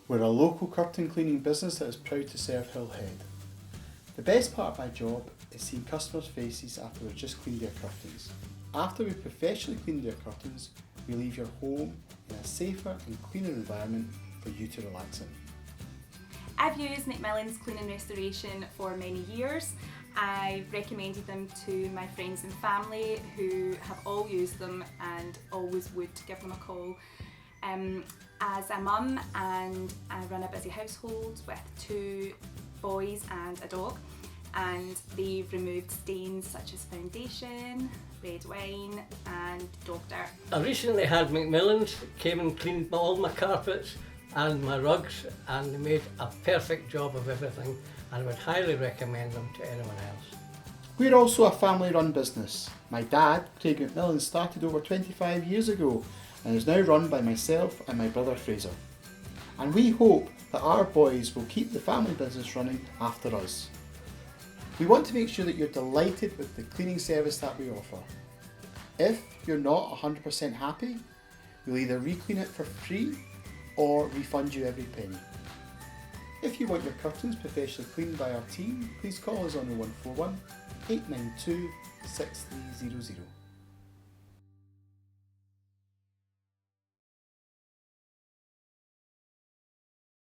We're a local curtain cleaning business that is proud to serve Hillhead. The best part of my job is seeing customers' faces after we've just cleaned their curtains. After we've professionally cleaned their curtains, we leave your home in a safer and cleaner environment for you to relax in. I've used Mcmillans Cleaning Restoration for many years. I've recommended them to my friends and family who have all used them and always would give them a call. As a mum, and I run a busy household with 2 boys and a dog, and they've removed stains such as foundation, red wine and dog dirt. I recently had Mcmillans came and cleaned all my carpets and my rugs, and they made a perfect job of everything, and I would highly recommend them to anyone else. We're also a family-run business. My dad, Craig McMillan, started over 25 years ago and is now run by myself and my brother Fraser. And we hope that our boys will keep the family business running after us. We want to make sure that you're delighted with the cleaning service that we offer. If you're not 100% happy, we'll either re-clean it for free or refund you every penny. If you want your curtains professionally cleaned by our team, please call us on 0141 892 6300.